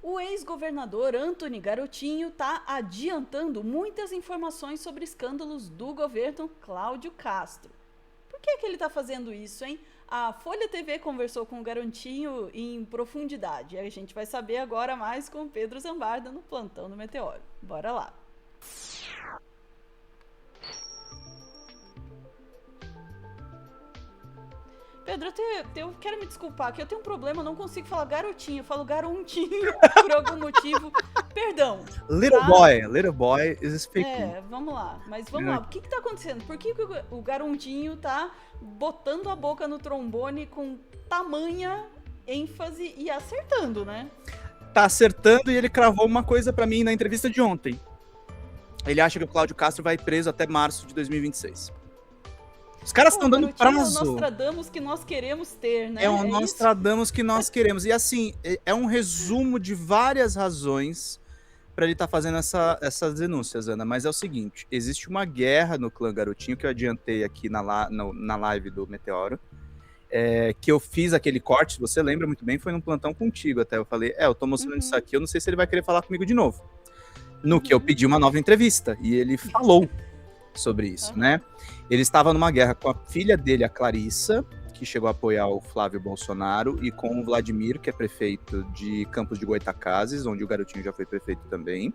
O ex-governador Antony Garotinho está adiantando muitas informações sobre escândalos do governo Cláudio Castro. Por que ele está fazendo isso, hein? A Folha TV conversou com o Garotinho em profundidade. A gente vai saber agora mais com o Pedro Zambarda no Plantão do Meteoro. Bora lá. Pedro, eu quero me desculpar, que eu tenho um problema, eu não consigo falar garotinho, eu falo garontinho por algum motivo. Perdão. Little boy is speaking. Vamos lá. Mas vamos lá, o que tá acontecendo? Por que o garotinho tá botando a boca no trombone com tamanha ênfase e acertando, né? Tá acertando e ele cravou uma coisa pra mim na entrevista de ontem. Ele acha que o Cláudio Castro vai preso até março de 2026. Os caras estão dando prazo. É o Nostradamus que nós queremos ter, né? É o Nostradamus que nós queremos. E assim, é um resumo de várias razões para ele estar fazendo essas denúncias, Ana. Mas é o seguinte, existe uma guerra no clã Garotinho, que eu adiantei aqui na live do Meteoro, que eu fiz aquele corte, se você lembra muito bem, foi num plantão contigo até. Eu falei, eu tô mostrando isso aqui, eu não sei se ele vai querer falar comigo de novo. No que eu pedi uma nova entrevista, e ele falou sobre isso, né? Ele estava numa guerra com a filha dele, a Clarissa, que chegou a apoiar o Flávio Bolsonaro, e com o Vladimir, que é prefeito de Campos de Goytacazes, onde o Garotinho já foi prefeito também.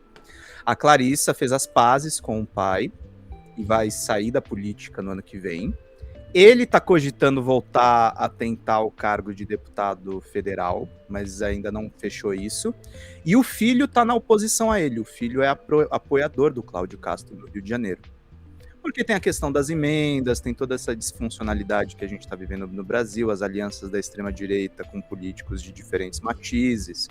A Clarissa fez as pazes com o pai e vai sair da política no ano que vem. Ele está cogitando voltar a tentar o cargo de deputado federal, mas ainda não fechou isso. E o filho está na oposição a ele. O filho é apoiador do Cláudio Castro no Rio de Janeiro. Porque tem a questão das emendas, tem toda essa disfuncionalidade que a gente está vivendo no Brasil, as alianças da extrema-direita com políticos de diferentes matizes,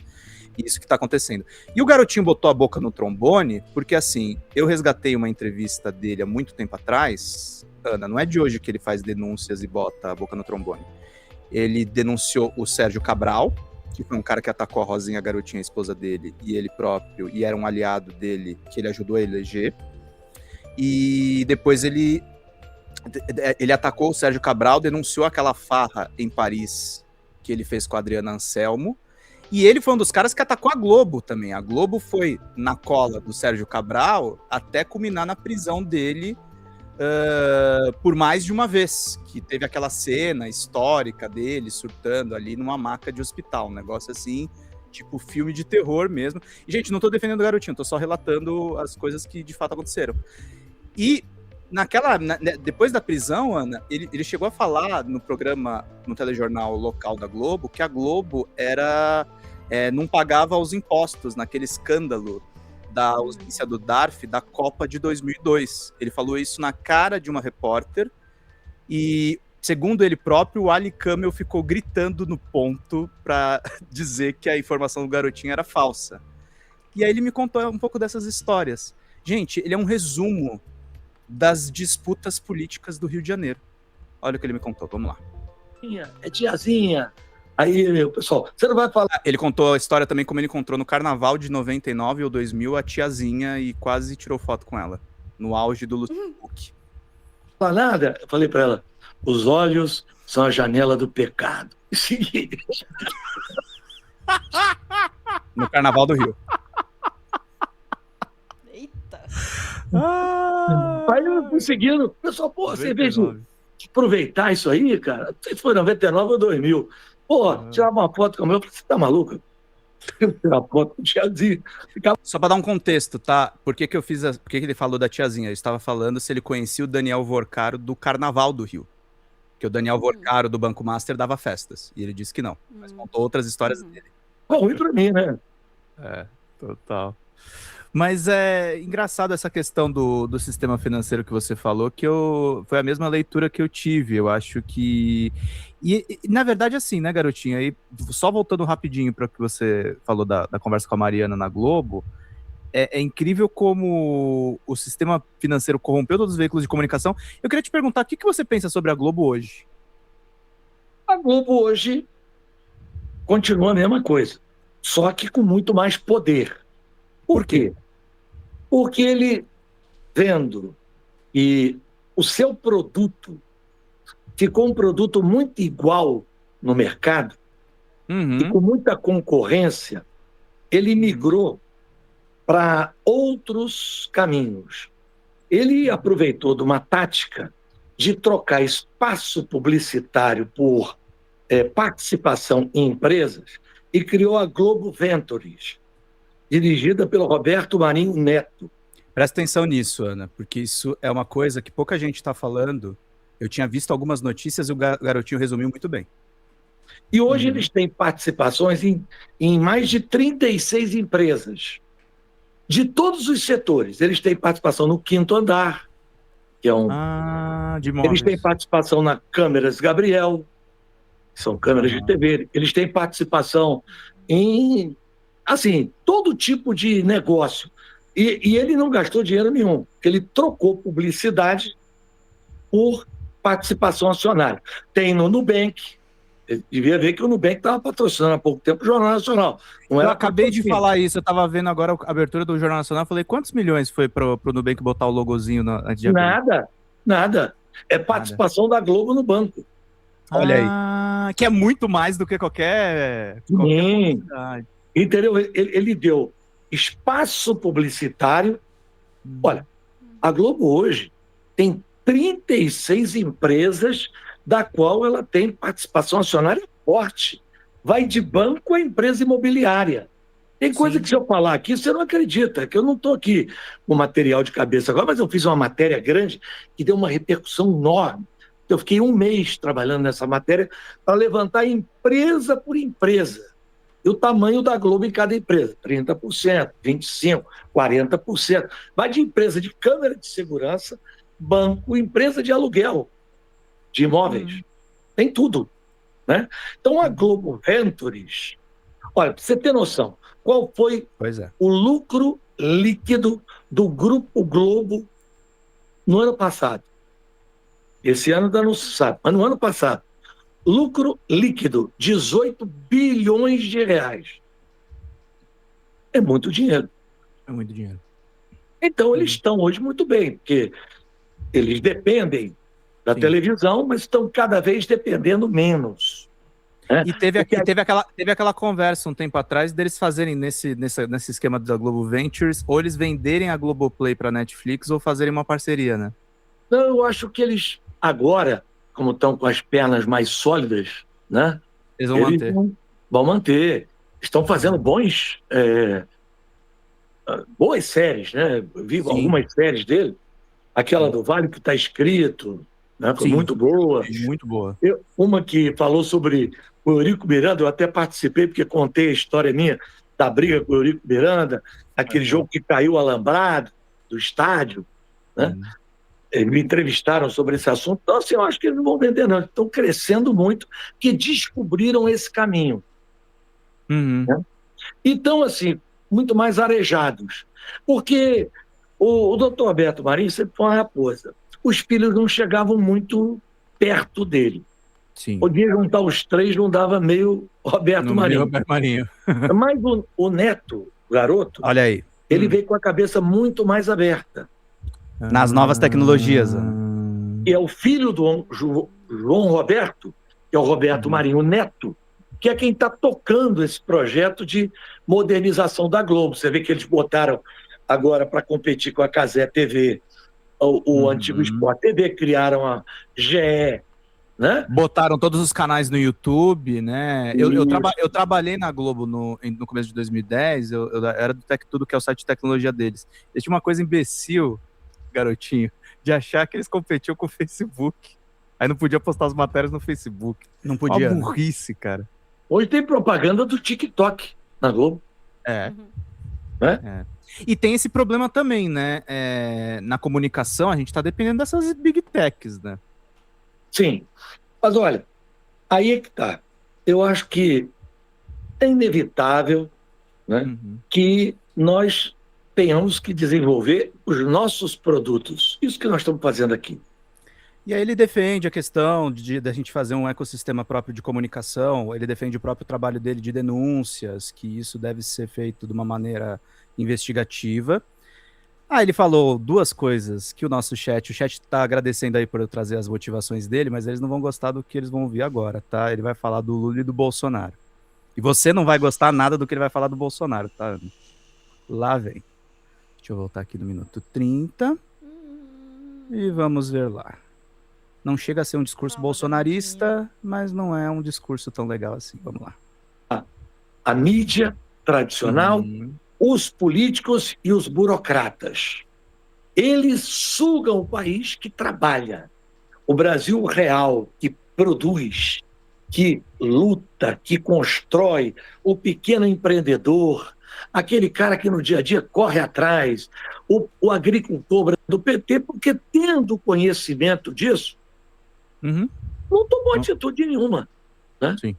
isso que está acontecendo. E o Garotinho botou a boca no trombone, porque assim, eu resgatei uma entrevista dele há muito tempo atrás, Ana, não é de hoje que ele faz denúncias e bota a boca no trombone. Ele denunciou o Sérgio Cabral, que foi um cara que atacou a Rosinha Garotinho, a esposa dele, e ele próprio, e era um aliado dele, que ele ajudou a eleger. E depois ele atacou o Sérgio Cabral, denunciou aquela farra em Paris que ele fez com a Adriana Anselmo, e ele foi um dos caras que atacou a Globo também. A Globo foi na cola do Sérgio Cabral até culminar na prisão dele por mais de uma vez, que teve aquela cena histórica dele surtando ali numa maca de hospital, um negócio assim, tipo filme de terror mesmo. E, gente, não tô defendendo o Garotinho, tô só relatando as coisas que de fato aconteceram. E depois da prisão, Ana, ele chegou a falar no programa, no telejornal local da Globo, que a Globo não pagava os impostos naquele escândalo da ausência do DARF da Copa de 2002. Ele falou isso na cara de uma repórter e, segundo ele próprio, o Ali Camel ficou gritando no ponto para dizer que a informação do Garotinho era falsa. E aí ele me contou um pouco dessas histórias. Gente, ele é um resumo das disputas políticas do Rio de Janeiro. Olha o que ele me contou, vamos lá. É tiazinha. Aí, meu pessoal, você não vai falar... Ele contou a história também como ele encontrou no carnaval de 99 ou 2000 a tiazinha e quase tirou foto com ela, no auge do Luciano Huck. Não fala nada. Eu falei pra ela, os olhos são a janela do pecado. No carnaval do Rio. Eita! Aí eu fui seguindo, pessoal, pô, você veja de aproveitar isso aí, cara. Não sei se foi 99 ou 2000. Pô, tirar uma foto com o meu, você tá maluco? Tirar foto com o tiazinho. Só pra dar um contexto, tá? Por que ele falou da tiazinha? Eu estava falando se ele conhecia o Daniel Vorcaro do Carnaval do Rio. Que o Daniel Vorcaro do Banco Master dava festas. E ele disse que não. Mas contou outras histórias dele. Ruim pra mim, né? Total. Mas é engraçado essa questão do sistema financeiro que você falou, que foi a mesma leitura que eu tive. Eu acho que... E na verdade, assim, né, Garotinho? Aí, só voltando rapidinho para o que você falou da conversa com a Mariana na Globo, é incrível como o sistema financeiro corrompeu todos os veículos de comunicação. Eu queria te perguntar, o que você pensa sobre a Globo hoje? A Globo hoje continua a mesma coisa, só que com muito mais poder. Por quê? Porque ele, vendo que o seu produto ficou um produto muito igual no mercado, e com muita concorrência, ele migrou para outros caminhos. Ele aproveitou de uma tática de trocar espaço publicitário por participação em empresas e criou a Globo Ventures, dirigida pelo Roberto Marinho Neto. Presta atenção nisso, Ana, porque isso é uma coisa que pouca gente está falando. Eu tinha visto algumas notícias e o Garotinho resumiu muito bem. E hoje eles têm participações em mais de 36 empresas, de todos os setores. Eles têm participação no Quinto Andar, que é de imóveis. Eles têm participação na Câmeras Gabriel, que são câmeras de TV. Eles têm participação em, assim, todo tipo de negócio. E ele não gastou dinheiro nenhum, porque ele trocou publicidade por participação acionária. Tem no Nubank. Devia ver que o Nubank estava patrocinando há pouco tempo o Jornal Nacional. Eu acabei de falar isso, eu estava vendo agora a abertura do Jornal Nacional, falei, quantos milhões foi para o Nubank botar o logozinho antes de abrir? Nada. É participação da Globo no banco. Olha aí. Que é muito mais do que qualquer publicidade. Entendeu? Ele deu espaço publicitário. Olha, a Globo hoje tem 36 empresas da qual ela tem participação acionária forte. Vai de banco a empresa imobiliária. Tem coisa que se eu falar aqui, você não acredita, que eu não estou aqui com material de cabeça agora, mas eu fiz uma matéria grande que deu uma repercussão enorme. Eu fiquei um mês trabalhando nessa matéria para levantar empresa por empresa. E o tamanho da Globo em cada empresa, 30%, 25%, 40%. Vai de empresa de câmera de segurança, banco, empresa de aluguel de imóveis. Tem tudo, né? Então, a Globo Ventures... Olha, para você ter noção, qual foi o lucro líquido do Grupo Globo no ano passado? Esse ano ainda não se sabe, mas no ano passado, lucro líquido, 18 bilhões de reais. É muito dinheiro. É muito dinheiro. Então, eles estão hoje muito bem, porque eles dependem da televisão, mas estão cada vez dependendo menos. E teve aquela conversa um tempo atrás deles fazerem nesse esquema da Globo Ventures, ou eles venderem a Globoplay para a Netflix ou fazerem uma parceria, né? Não, eu acho que eles agora, como estão com as pernas mais sólidas, né? Eles vão vão manter. Estão fazendo boas séries, né? Eu vi algumas séries dele. Aquela do Vale que está escrito, né? Foi muito boa. Muito boa. Uma que falou sobre o Eurico Miranda, eu até participei, porque contei a história minha da briga com o Eurico Miranda, aquele jogo que caiu o alambrado do estádio, né? Eles me entrevistaram sobre esse assunto. Então, assim, eu acho que eles não vão vender, não. Estão crescendo muito, que descobriram esse caminho. Né? Então, assim, muito mais arejados. Porque o doutor Roberto Marinho sempre foi uma raposa. Os filhos não chegavam muito perto dele. Podia juntar os três, não dava meio Roberto Marinho. Mas o neto, o garoto, olha aí, ele veio com a cabeça muito mais aberta. Nas novas tecnologias. E é o filho do João Roberto, que é o Roberto Marinho Neto, que é quem está tocando esse projeto de modernização da Globo. Você vê que eles botaram agora para competir com a Cazé TV, o antigo Sport TV, criaram a GE, né? Botaram todos os canais no YouTube, né? Eu trabalhei na Globo no começo de 2010, eu era do Tudo, que é o site de tecnologia deles. Eles tinham uma coisa imbecil, garotinho, de achar que eles competiam com o Facebook. Aí não podia postar as matérias no Facebook. Não podia. Uma burrice, cara. Hoje tem propaganda do TikTok na Globo. E tem esse problema também, né? Na comunicação, a gente está dependendo dessas big techs, né? Sim. Mas olha, aí é que tá. Eu acho que é inevitável, né, que nós tenhamos que desenvolver os nossos produtos. Isso que nós estamos fazendo aqui. E aí ele defende a questão de a gente fazer um ecossistema próprio de comunicação, ele defende o próprio trabalho dele de denúncias, que isso deve ser feito de uma maneira investigativa. Ele falou duas coisas que o chat está agradecendo aí por eu trazer as motivações dele, mas eles não vão gostar do que eles vão ouvir agora, tá? Ele vai falar do Lula e do Bolsonaro. E você não vai gostar nada do que ele vai falar do Bolsonaro, tá? Lá vem. Deixa eu voltar aqui no minuto 30. E vamos ver lá. Não chega a ser um discurso bolsonarista, mas não é um discurso tão legal assim. Vamos lá. A mídia tradicional, os políticos e os burocratas. Eles sugam o país que trabalha. O Brasil real, que produz, que luta, que constrói, o pequeno empreendedor, aquele cara que no dia a dia corre atrás, o agricultor do PT, porque tendo conhecimento disso, não tomou atitude nenhuma. Né? Sim.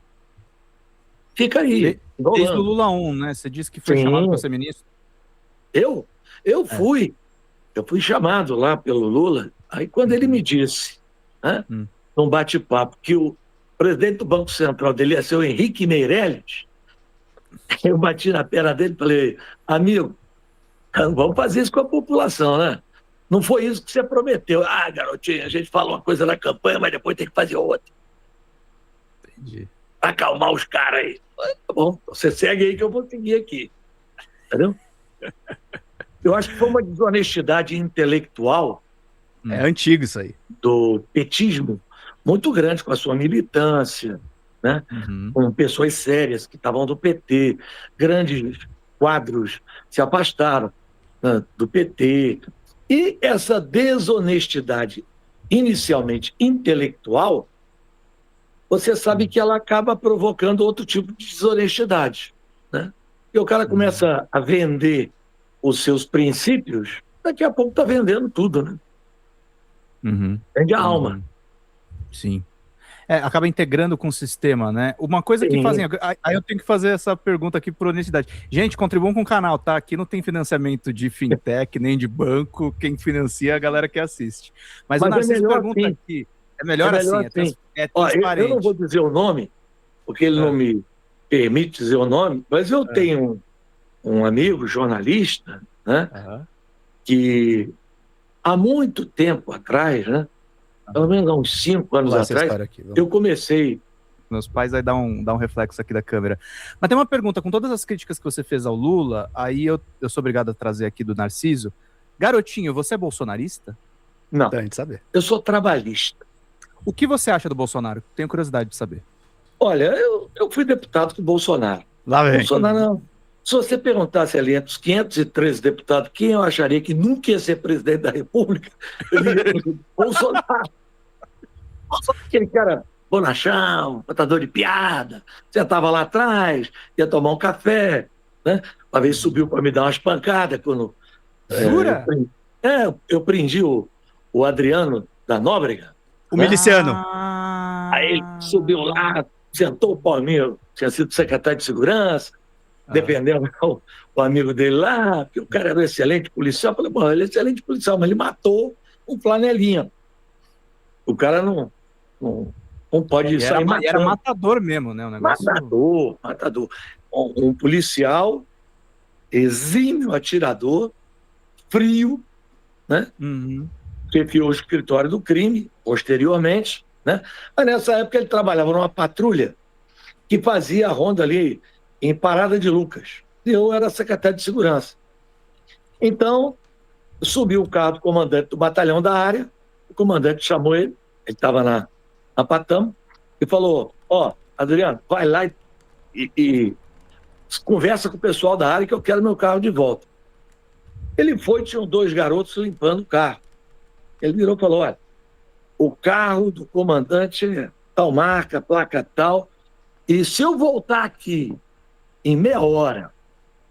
Fica aí. Desde o Lula 1, né? Você disse que foi chamado para ser ministro. Eu fui. Eu fui chamado lá pelo Lula. Aí quando ele me disse, né, num bate-papo, que o presidente do Banco Central dele ia ser o Henrique Meirelles, eu bati na perna dele e falei, amigo, vamos fazer isso com a população, né? Não foi isso que você prometeu. Ah, garotinho, a gente fala uma coisa na campanha, mas depois tem que fazer outra. Entendi. Pra acalmar os caras aí. Tá bom, você segue aí que eu vou seguir aqui. Entendeu? Eu acho que foi uma desonestidade intelectual. É antigo isso aí. Do petismo muito grande com a sua militância, né? Com pessoas sérias que estavam do PT, grandes quadros se afastaram, né, do PT. E essa desonestidade inicialmente intelectual, você sabe que ela acaba provocando outro tipo de desonestidade, né? E o cara começa a vender os seus princípios, daqui a pouco está vendendo tudo, né? Vende a alma. Sim. Acaba integrando com o sistema, né? Uma coisa que fazem... Aí eu tenho que fazer essa pergunta aqui por honestidade. Gente, contribuam com o canal, tá? Aqui não tem financiamento de fintech, nem de banco. Quem financia é a galera que assiste. Mas o Narciso pergunta aqui... É melhor assim. É transparente. Eu não vou dizer o nome, porque ele não me permite dizer o nome, mas eu tenho um amigo jornalista, né? Que há muito tempo atrás, né? Pelo menos há uns 5 anos atrás, eu comecei... Meus pais vai dar um reflexo aqui da câmera. Mas tem uma pergunta, com todas as críticas que você fez ao Lula, aí eu sou obrigado a trazer aqui do Narciso. Garotinho, você é bolsonarista? Não, pra gente saber. Eu sou trabalhista. O que você acha do Bolsonaro? Tenho curiosidade de saber. Olha, eu fui deputado com o Bolsonaro. Lá vem. Bolsonaro não. Se você perguntasse ali entre os 513 deputados quem eu acharia que nunca ia ser presidente da República, eu diria Bolsonaro. Aquele cara bonachão, contador de piada, sentava lá atrás, ia tomar um café, né? Uma vez subiu para me dar umas pancadas quando... Jura? Eu prendi o Adriano da Nóbrega. O miliciano. Aí ele subiu lá, sentou o Palmeiras, tinha sido secretário de segurança, defendendo o amigo dele lá, que o cara era um excelente policial. Eu falei, bom, ele é excelente policial, mas ele matou um flanelinha. O cara não pode sair matando. Era matador mesmo, né? Matador. Um policial exímio, atirador, frio, né? Chefiou o escritório do crime, posteriormente, né? Mas nessa época ele trabalhava numa patrulha que fazia a ronda ali em Parada de Lucas. Eu era secretário de segurança. Então, subiu o carro do comandante do batalhão da área, o comandante chamou ele estava na Patamo, e falou, Adriano, vai lá e conversa com o pessoal da área que eu quero meu carro de volta. Ele foi, tinham 2 garotos limpando o carro. Ele virou e falou, olha, o carro do comandante é tal marca, placa tal, e se eu voltar aqui em meia hora,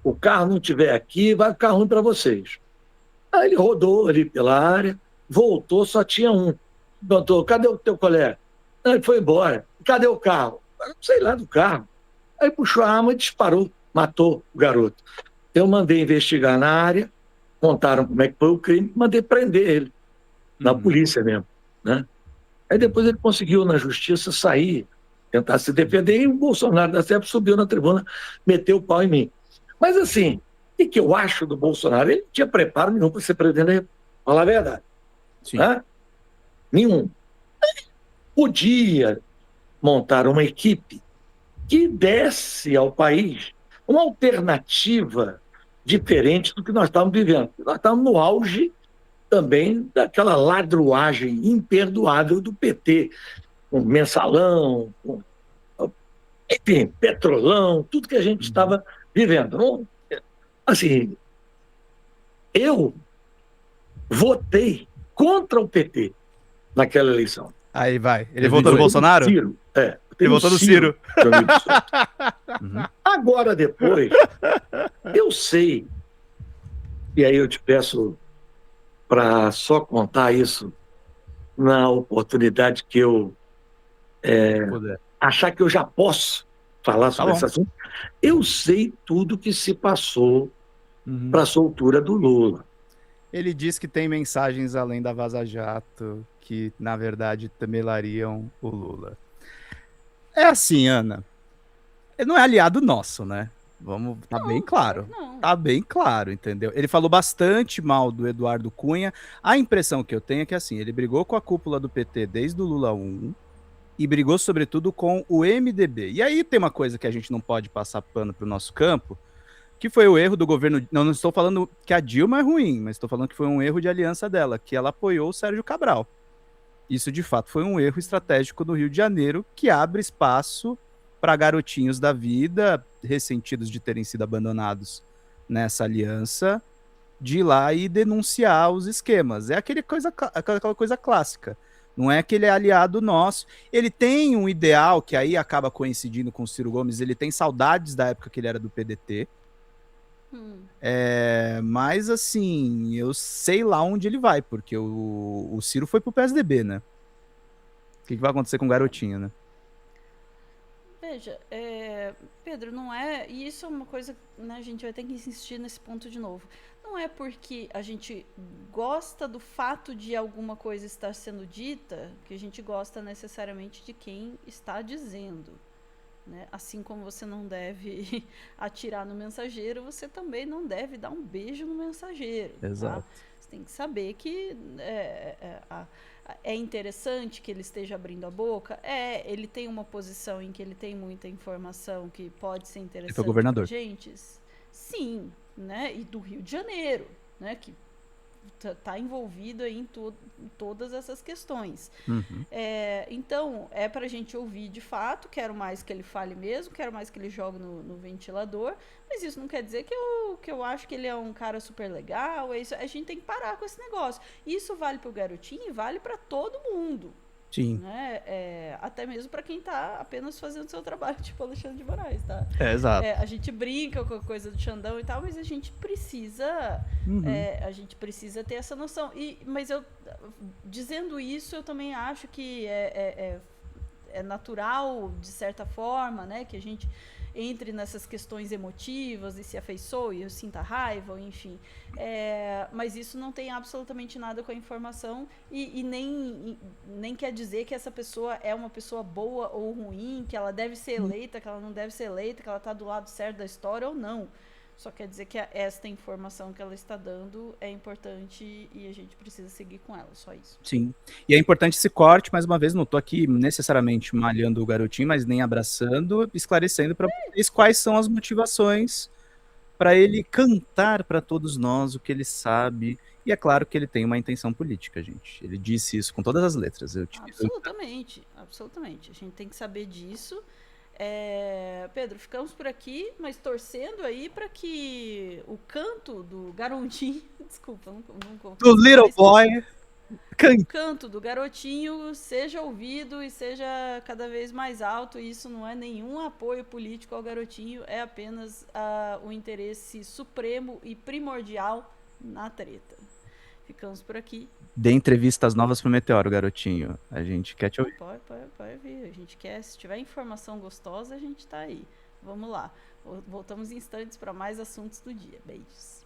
o carro não estiver aqui, vai ficar ruim para vocês. Aí ele rodou ali pela área, voltou, só tinha um. Doutor, cadê o teu colega? Ele foi embora. Cadê o carro? Não sei lá do carro. Aí puxou a arma e disparou, matou o garoto. Eu mandei investigar na área, contaram como é que foi o crime, mandei prender ele, na polícia mesmo, né? Aí depois ele conseguiu, na justiça, sair, tentar se defender, e o Bolsonaro da CEP subiu na tribuna, meteu o pau em mim. Mas assim, o que eu acho do Bolsonaro? Ele não tinha preparo nenhum para ser presidente da República, falar a verdade. Sim. Né? Nenhum. Podia montar uma equipe que desse ao país uma alternativa diferente do que nós estávamos vivendo. Nós estávamos no auge também daquela ladruagem imperdoável do PT, com mensalão, com, enfim, petrolão, tudo que a gente estava vivendo. Então, assim, eu votei contra o PT naquela eleição. Aí vai. Ele Eu votou no votei Bolsonaro? Ciro. Ele votou no Ciro. 2018. Uhum. Agora, depois, eu sei, e aí eu te peço para só contar isso na oportunidade que eu Poder. achar que eu já posso falar sobre bom. esse assunto. Eu sei tudo que se passou Uhum. para a soltura do Lula. Ele diz que tem mensagens além da Vaza Jato que, na verdade, temelariam o Lula. É assim, Ana. Ele não é aliado nosso, né? Vamos, tá bem claro. Não. Tá bem claro, entendeu? Ele falou bastante mal do Eduardo Cunha. A impressão que eu tenho é que, assim, ele brigou com a cúpula do PT desde o Lula 1 e brigou, sobretudo, com o MDB. E aí tem uma coisa que a gente não pode passar pano pro nosso campo, que foi o erro do governo. Não estou falando que a Dilma é ruim, mas estou falando que foi um erro de aliança dela, que ela apoiou o Sérgio Cabral. Isso, de fato, foi um erro estratégico do Rio de Janeiro, que abre espaço para garotinhos da vida, ressentidos de terem sido abandonados nessa aliança, de ir lá e denunciar os esquemas. É aquela coisa clássica. Não é que ele é aliado nosso. Ele tem um ideal que aí acaba coincidindo com o Ciro Gomes. Ele tem saudades da época que ele era do PDT. Mas assim, eu sei lá onde ele vai, porque o Ciro foi pro PSDB, né? O que vai acontecer com o garotinho, né? Veja, Pedro, não é. E isso é uma coisa, né, a gente vai ter que insistir nesse ponto de novo. Não é porque a gente gosta do fato de alguma coisa estar sendo dita que a gente gosta necessariamente de quem está dizendo. Né? Assim como você não deve atirar no mensageiro, você também não deve dar um beijo no mensageiro. Exato. Tá? Você tem que saber que é interessante que ele esteja abrindo a boca. Ele tem uma posição em que ele tem muita informação que pode ser interessante para gente. Sim, né? E do Rio de Janeiro, né? Que está envolvido aí em todas essas questões. Uhum. Então, é para a gente ouvir de fato, quero mais que ele fale mesmo, quero mais que ele jogue no ventilador, mas isso não quer dizer que eu acho que ele é um cara super legal, a gente tem que parar com esse negócio. Isso vale para o garotinho e vale para todo mundo. Sim. Né? Até mesmo para quem está apenas fazendo seu trabalho, tipo Alexandre de Moraes, tá? Exato. A gente brinca com a coisa do Xandão e tal, mas a gente precisa ter essa noção. Mas eu, dizendo isso, eu também acho que é natural, de certa forma, né, que a gente entre nessas questões emotivas e se afeiçoe, eu sinta raiva, enfim. Mas isso não tem absolutamente nada com a informação e nem quer dizer que essa pessoa é uma pessoa boa ou ruim, que ela deve ser eleita, que ela não deve ser eleita, que ela está do lado certo da história ou não. Só quer dizer que esta informação que ela está dando é importante e a gente precisa seguir com ela, só isso. Sim. E é importante esse corte, mais uma vez, não estou aqui necessariamente malhando o garotinho, mas nem abraçando, esclarecendo para vocês quais são as motivações para ele cantar para todos nós o que ele sabe. E é claro que ele tem uma intenção política, gente. Ele disse isso com todas as letras. Absolutamente, absolutamente. A gente tem que saber disso. Pedro, ficamos por aqui, mas torcendo aí para que o canto do garotinho, desculpa, não do Little Boy, o canto do garotinho seja ouvido e seja cada vez mais alto. E isso não é nenhum apoio político ao garotinho, é apenas o interesse supremo e primordial na treta. Ficamos por aqui. Dê entrevistas novas pro Meteoro, garotinho. A gente quer te ouvir. Pode vir. A gente quer, se tiver informação gostosa, a gente tá aí. Vamos lá. Voltamos em instantes para mais assuntos do dia. Beijos.